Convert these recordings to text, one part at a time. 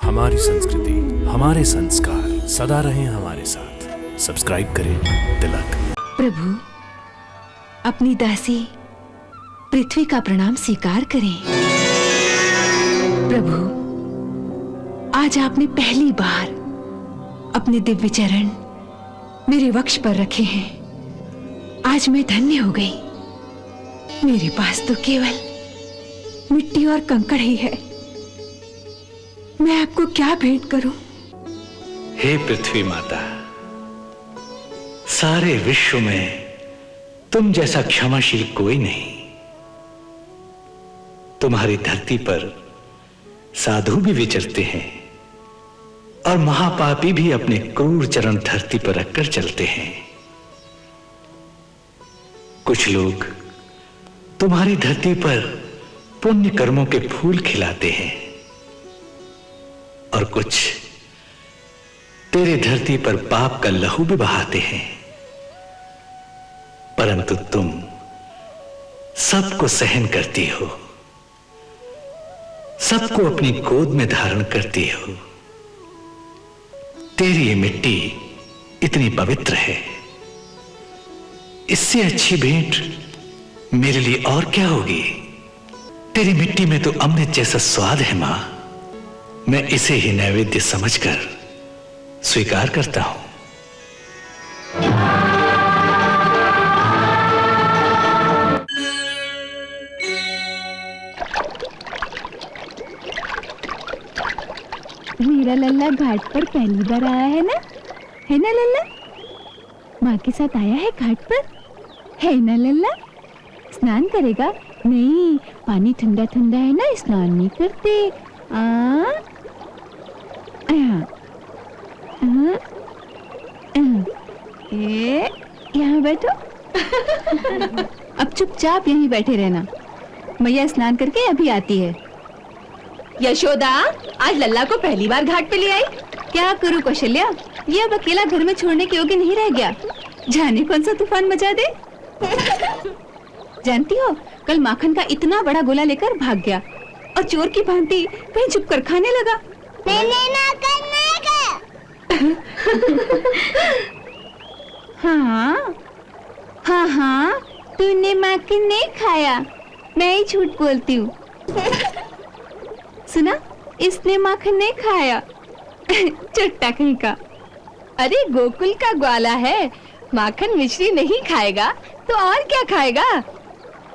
हमारी संस्कृति, हमारे संस्कार सदा रहें हमारे साथ। सब्सक्राइब करें तिलक। प्रभु, अपनी दासी पृथ्वी का प्रणाम स्वीकार करें। प्रभु, आज आपने पहली बार अपने दिव्य चरण मेरे वक्ष पर रखे हैं। आज मैं धन्य हो गई। मेरे पास तो केवल मिट्टी और कंकड़ ही है। मैं आपको क्या भेंट करूं? हे पृथ्वी माता, सारे विश्व में तुम जैसा क्षमाशील कोई नहीं। तुम्हारी धरती पर साधु भी विचरते हैं और महापापी भी अपने क्रूर चरण धरती पर रखकर चलते हैं। कुछ लोग तुम्हारी धरती पर पुण्य कर्मों के फूल खिलाते हैं और कुछ तेरे धरती पर पाप का लहू भी बहाते हैं। परंतु तुम सबको सहन करती हो, सबको अपनी गोद में धारण करती हो। तेरी ये मिट्टी इतनी पवित्र है, इससे अच्छी भेंट मेरे लिए और क्या होगी? तेरी मिट्टी में तो अमृत जैसा स्वाद है मां। मैं इसे ही नैवेद्य समझकर स्वीकार करता हूं। मेरा लल्ला घाट पर पहली बार आया है ना लल्ला? माँ के साथ आया है घाट पर, है ना लल्ला? स्नान करेगा? नहीं, पानी ठंडा ठंडा है ना, स्नान नहीं करते। यहाँ बैठो। अब चुपचाप यहीं बैठे रहना, मैया स्नान करके अभी आती है। यशोदा, आज लल्ला को पहली बार घाट पे ले आई। क्या करूं कौशल्या, ये अब अकेला घर में छोड़ने के योग्य नहीं रह गया। जाने कौन सा तूफान मचा दे। जानती हो, कल माखन का इतना बड़ा गोला लेकर भाग गया और चोर की भांति कहीं छुप कर खाने लगा। हाँ, तूने माखन नहीं खाया, मैं ही झूठ बोलती हूँ। सुना, इसने माखन नहीं खाया। चट्टा कहीं का। अरे गोकुल का ग्वाला है, माखन मिश्री नहीं खाएगा तो और क्या खाएगा?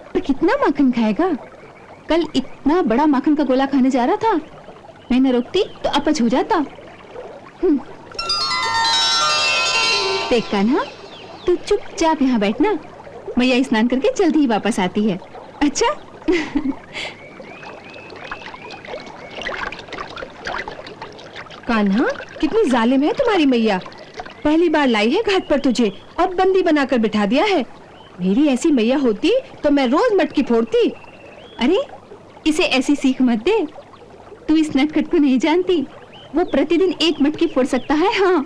पर कितना माखन खाएगा? कल इतना बड़ा माखन का गोला खाने जा रहा था, मैं न रोकती तो अपच हो जाता। देख कान्हा, तू चुपचाप यहाँ बैठना, मैया स्नान करके जल्दी ही वापस आती है। अच्छा? कान्हा, कितनी जालिम है तुम्हारी मैया। पहली बार लाई है घाट पर तुझे और बंदी बनाकर बिठा दिया है। मेरी ऐसी मैया होती तो मैं रोज मटकी फोड़ती। अरे, इसे ऐसी सीख मत दे। तू इस नटखट को नहीं जानती, वो प्रतिदिन एक मटकी फोड़ सकता है। हाँ।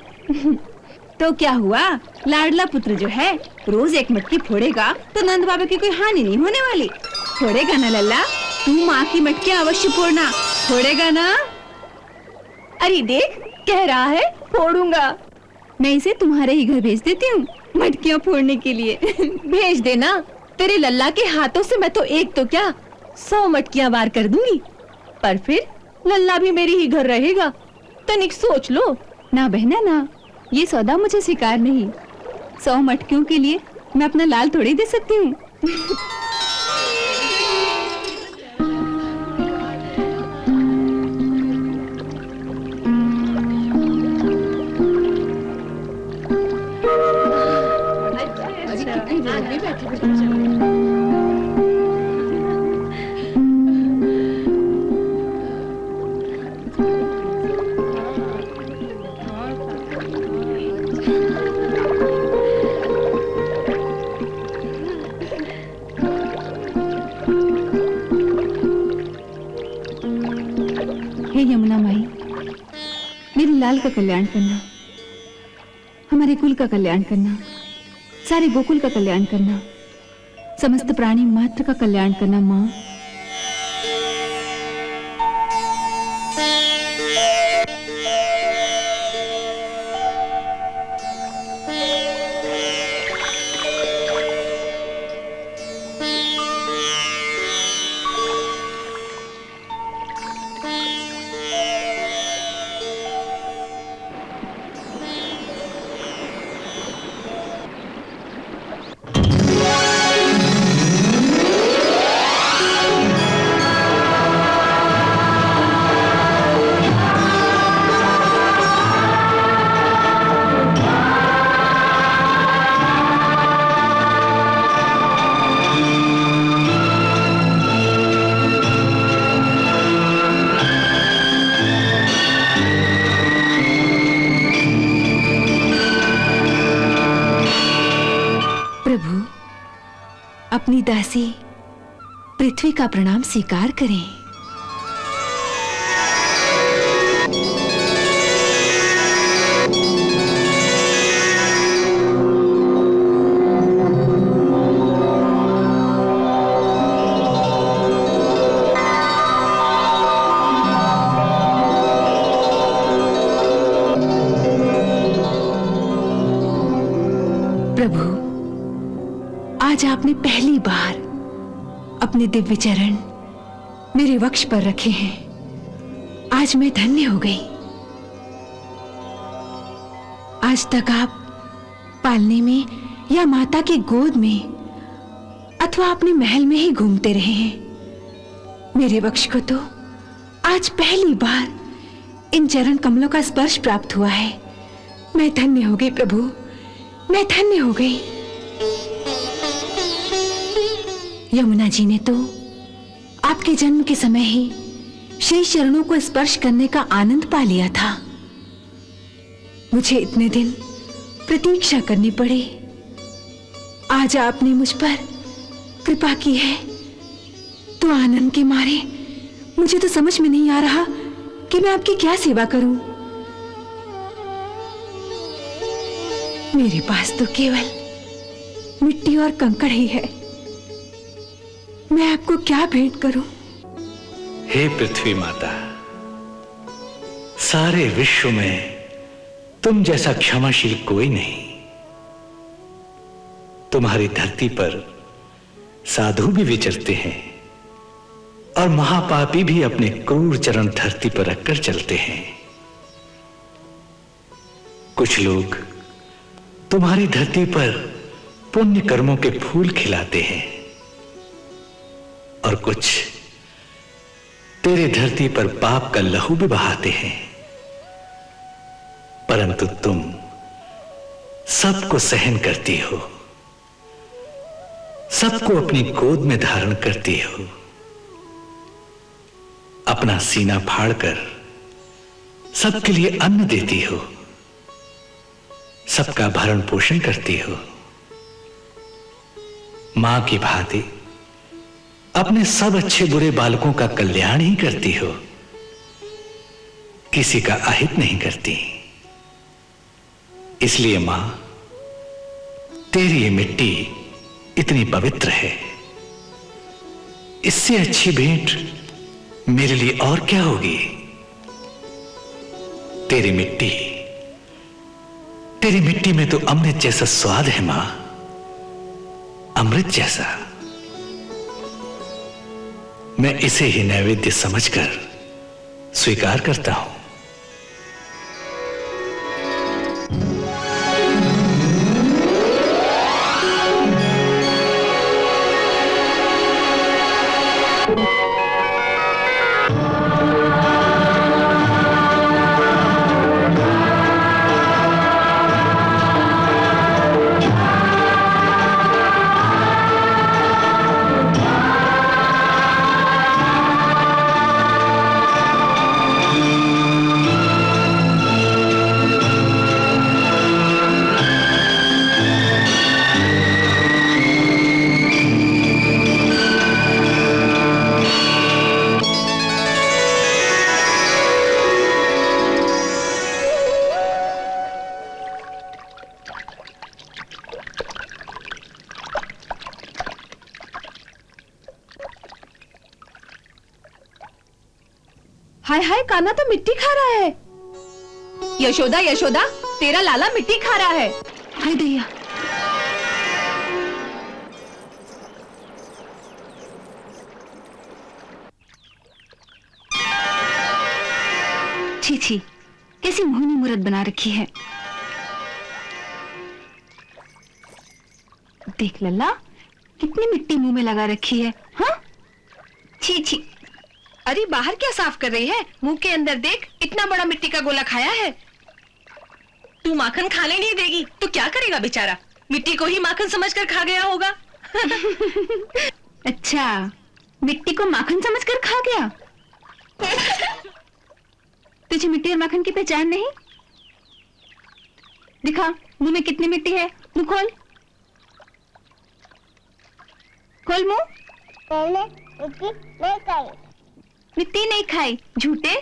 तो क्या हुआ, लाडला पुत्र जो है रोज एक मटकी फोड़ेगा तो नंद बाबा की कोई हानि नहीं होने वाली। फोड़ेगा ना लल्ला? तू माँ की मटकियां अवश्य फोड़ना, फोड़ेगा ना? अरे देख, कह रहा है फोड़ूंगा। मैं इसे तुम्हारे ही घर भेज देती हूँ मटकियाँ फोड़ने के लिए। भेज देना, तेरे लल्ला के हाथों से मैं तो एक तो क्या 100 मटकियां वार कर दूंगी। पर फिर लल्ला भी मेरी ही घर रहेगा, तनिक सोच लो। ना बहना ना, ये सौदा मुझे स्वीकार नहीं। 100 मटकियों के लिए मैं अपना लाल थोड़ी दे सकती हूँ। हे यमुना माई, मेरे लाल का कल्याण करना, हमारे कुल का कल्याण करना, सारे गोकुल का कल्याण करना, समस्त प्राणी मात्र का कल्याण करना माँ। दासी पृथ्वी का प्रणाम स्वीकार करें। प्रभु, आज आपने पहली बार अपने दिव्य चरण मेरे वक्ष पर रखे हैं। आज मैं धन्य हो गई। आज तक आप पालने में या माता की गोद में अथवा अपने महल में ही घूमते रहे हैं। मेरे वक्ष को तो आज पहली बार इन चरण कमलों का स्पर्श प्राप्त हुआ है। मैं धन्य हो गई प्रभु, मैं धन्य हो गई। यमुना जी ने तो आपके जन्म के समय ही श्री चरणों को स्पर्श करने का आनंद पा लिया था। मुझे इतने दिन प्रतीक्षा करनी पड़ी। आज आपने मुझ पर कृपा की है तो आनंद के मारे मुझे तो समझ में नहीं आ रहा कि मैं आपकी क्या सेवा करूं। मेरे पास तो केवल मिट्टी और कंकड़ ही है। मैं आपको क्या भेंट करूं? हे पृथ्वी माता, सारे विश्व में तुम जैसा क्षमाशील कोई नहीं। तुम्हारी धरती पर साधु भी विचरते हैं और महापापी भी अपने क्रूर चरण धरती पर रखकर चलते हैं। कुछ लोग तुम्हारी धरती पर पुण्य कर्मों के फूल खिलाते हैं और कुछ तेरे धरती पर पाप का लहू भी बहाते हैं। परंतु तुम सबको सहन करती हो, सबको अपनी गोद में धारण करती हो, अपना सीना फाड़कर सबके लिए अन्न देती हो, सबका भरण पोषण करती हो। मां की भांति अपने सब अच्छे बुरे बालकों का कल्याण ही करती हो, किसी का अहित नहीं करती। इसलिए मां, तेरी ये मिट्टी इतनी पवित्र है। इससे अच्छी भेंट मेरे लिए और क्या होगी। तेरी मिट्टी में तो अमृत जैसा स्वाद है मां, अमृत जैसा। मैं इसे ही नैवेद्य समझकर स्वीकार करता हूं। हाय हाय, कान्हा तो मिट्टी खा रहा है। यशोदा यशोदा, तेरा लाला मिट्टी खा रहा है। हाय दैया, छी छी, कैसी मोहिनी मूरत बना रखी है। देख लल्ला, कितनी मिट्टी मुंह में लगा रखी है। हाँ, छी छी। अरे बाहर क्या साफ कर रही है? मुंह के अंदर देख, इतना बड़ा मिट्टी का गोला खाया है। तू माखन खाने नहीं देगी तो क्या करेगा बेचारा? मिट्टी को ही माखन समझकर खा गया होगा। अच्छा, मिट्टी को माखन समझकर खा गया। तुझे मिट्टी और माखन की पहचान नहीं? दिखा, मुंह में कितनी मिट्टी है, मुंह खोल। खोल मुंह। मैंने मिट्टी नहीं खाई। मिट्टी नहीं खाई, झूठे।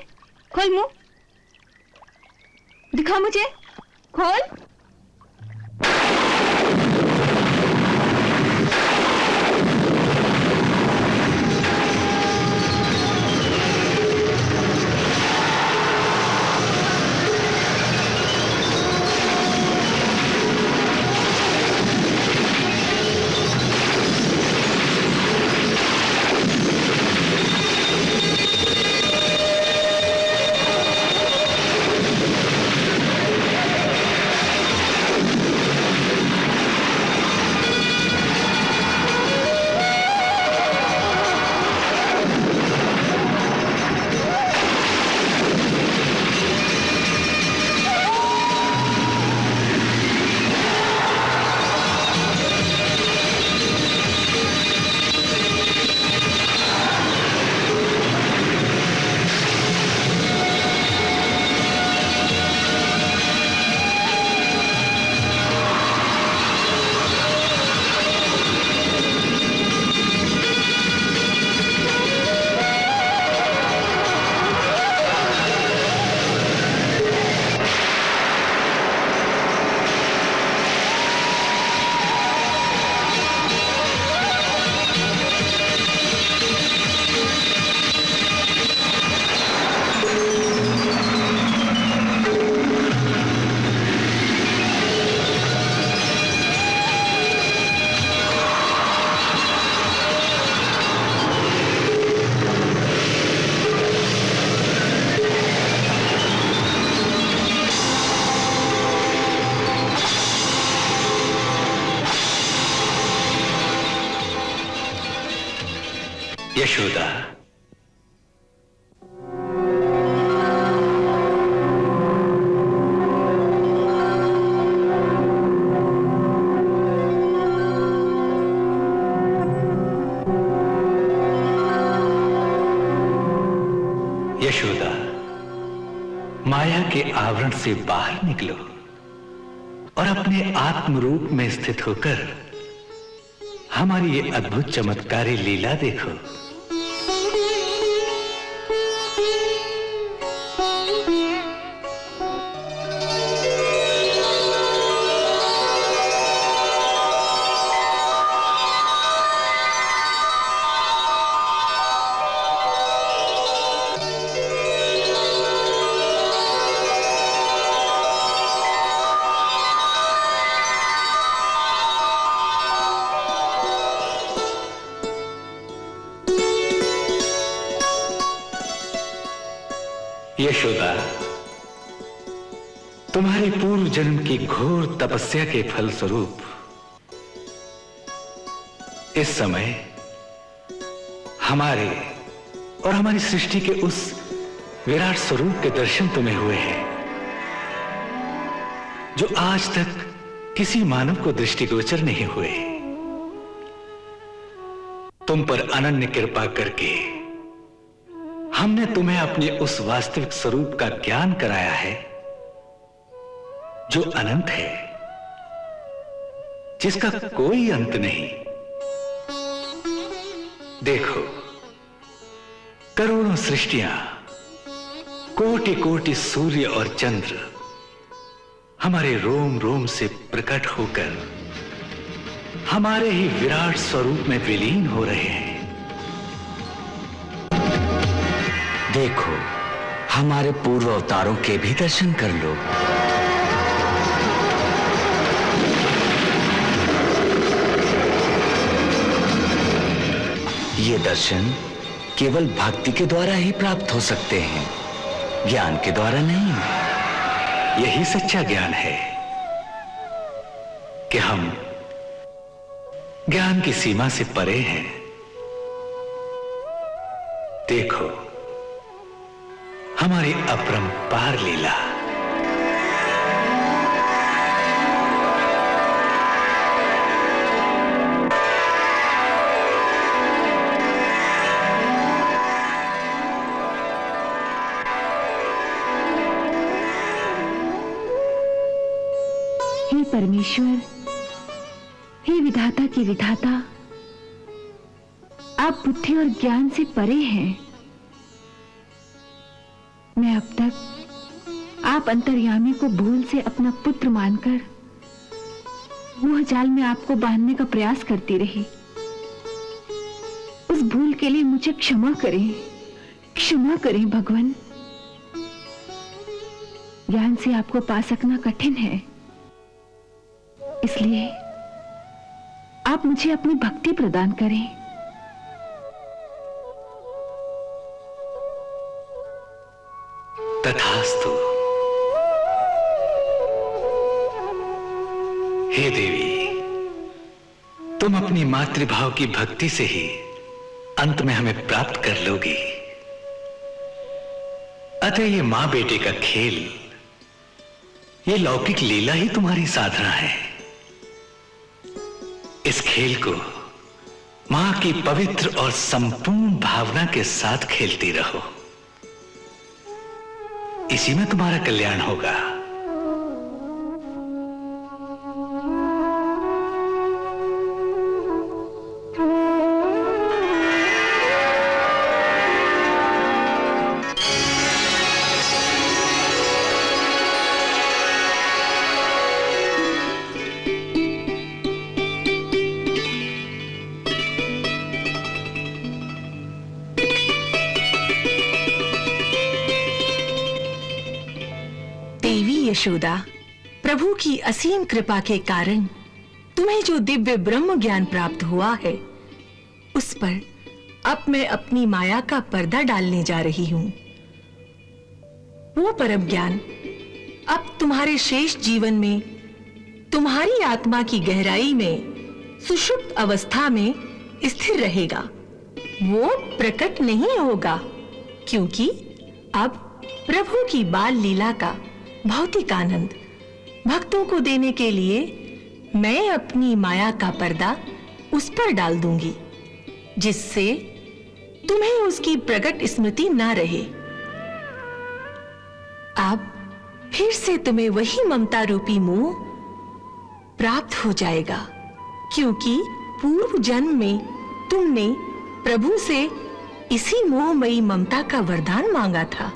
खोल मुंह, दिखा मुझे, खोल। यशोदा, यशोदा, माया के आवरण से बाहर निकलो और अपने आत्म रूप में स्थित होकर हमारी ये अद्भुत चमत्कारी लीला देखो। यशोदा, तुम्हारी पूर्व जन्म की घोर तपस्या के फलस्वरूप इस समय हमारे और हमारी सृष्टि के उस विराट स्वरूप के दर्शन तुम्हें हुए हैं जो आज तक किसी मानव को दृष्टिगोचर नहीं हुए। तुम पर अनन्य कृपा करके हमने तुम्हें अपने उस वास्तविक स्वरूप का ज्ञान कराया है जो अनंत है, जिसका कोई अंत नहीं। देखो, करोड़ों सृष्टियां, कोटि कोटि सूर्य और चंद्र हमारे रोम रोम से प्रकट होकर हमारे ही विराट स्वरूप में विलीन हो रहे हैं। देखो, हमारे पूर्व अवतारों के भी दर्शन कर लो। ये दर्शन केवल भक्ति के द्वारा ही प्राप्त हो सकते हैं, ज्ञान के द्वारा नहीं। यही सच्चा ज्ञान है कि हम ज्ञान की सीमा से परे हैं। देखो, हमारी अपरंपार लीला। हे परमेश्वर, हे विधाता की विधाता, आप बुद्धि और ज्ञान से परे हैं। मैं अब तक आप अंतर्यामी को भूल से अपना पुत्र मानकर मोह जाल में आपको बांधने का प्रयास करती रही। उस भूल के लिए मुझे क्षमा करें भगवान। ज्ञान से आपको पा सकना कठिन है, इसलिए आप मुझे अपनी भक्ति प्रदान करें। तथास्तु। हे देवी, तुम अपनी मातृभाव की भक्ति से ही अंत में हमें प्राप्त कर लोगी। अतः ये मां बेटे का खेल, ये लौकिक लीला ही तुम्हारी साधना है। इस खेल को मां की पवित्र और संपूर्ण भावना के साथ खेलती रहो, इसी में तुम्हारा कल्याण होगा। देवी यशोदा, प्रभु की असीम कृपा के कारण तुम्हें जो दिव्य ब्रह्म ज्ञान प्राप्त हुआ है, उस पर अब मैं अपनी माया का पर्दा डालने जा रही हूं। वो परम ज्ञान अब तुम्हारे शेष जीवन में तुम्हारी आत्मा की गहराई में सुषुप्त अवस्था में स्थिर रहेगा। वो प्रकट नहीं होगा, क्योंकि अब प्रभु की बाल लीला का भौतिक आनंद भक्तों को देने के लिए मैं अपनी माया का पर्दा उस पर डाल दूंगी, जिससे तुम्हें उसकी प्रकट स्मृति ना रहे। अब फिर से तुम्हें वही ममता रूपी मोह प्राप्त हो जाएगा, क्योंकि पूर्व जन्म में तुमने प्रभु से इसी मोहमयी ममता का वरदान मांगा था।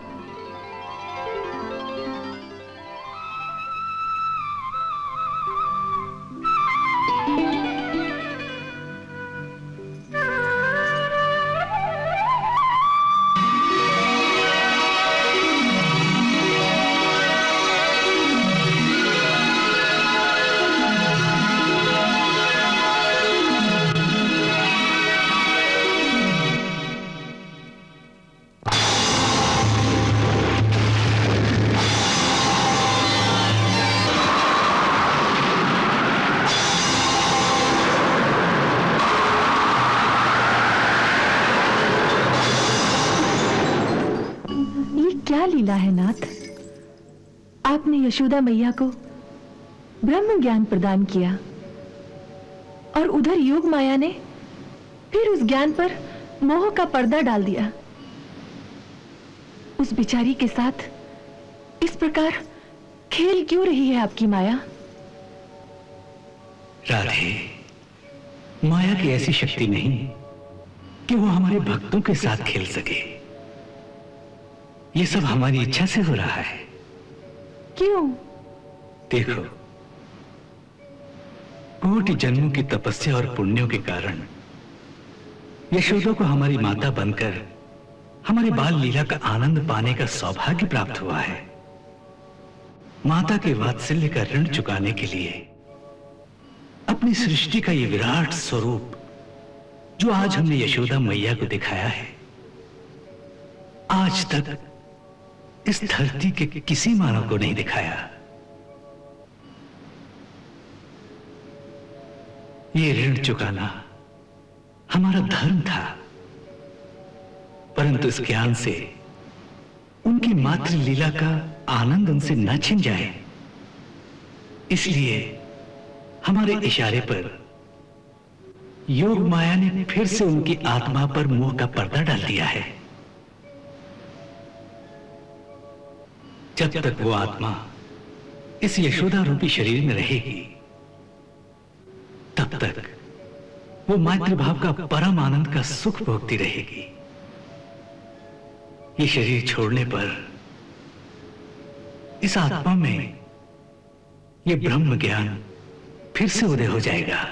क्या लीला है नाथ, आपने यशोदा मैया को ब्रह्म ज्ञान प्रदान किया और उधर योग माया ने फिर उस ज्ञान पर मोह का पर्दा डाल दिया। उस बिचारी के साथ इस प्रकार खेल क्यों रही है आपकी माया? राधे, माया की ऐसी शक्ति नहीं कि वो हमारे भक्तों के साथ खेल सके। ये सब हमारी इच्छा से हो रहा है। क्यों? देखो, कोटि जन्मों की तपस्या और पुण्यों के कारण यशोदा को हमारी माता बनकर हमारी बाल लीला का आनंद पाने का सौभाग्य प्राप्त हुआ है। माता के वात्सल्य का ऋण चुकाने के लिए अपनी सृष्टि का ये विराट स्वरूप जो आज हमने यशोदा मैया को दिखाया है, आज तक इस धरती के किसी मानव को नहीं दिखाया। ये ऋण चुकाना हमारा धर्म था, परंतु इस ज्ञान से उनकी मातृ लीला का आनंद उनसे न छिन जाए, इसलिए हमारे इशारे पर योग माया ने फिर से उनकी आत्मा पर मोह का पर्दा डाल दिया है। जब तक वो आत्मा इस यशोदा रूपी शरीर में रहेगी, तब तक वो मातृभाव का परम आनंद का सुख भोगती रहेगी। ये शरीर छोड़ने पर इस आत्मा में ये ब्रह्म ज्ञान फिर से उदय हो जाएगा।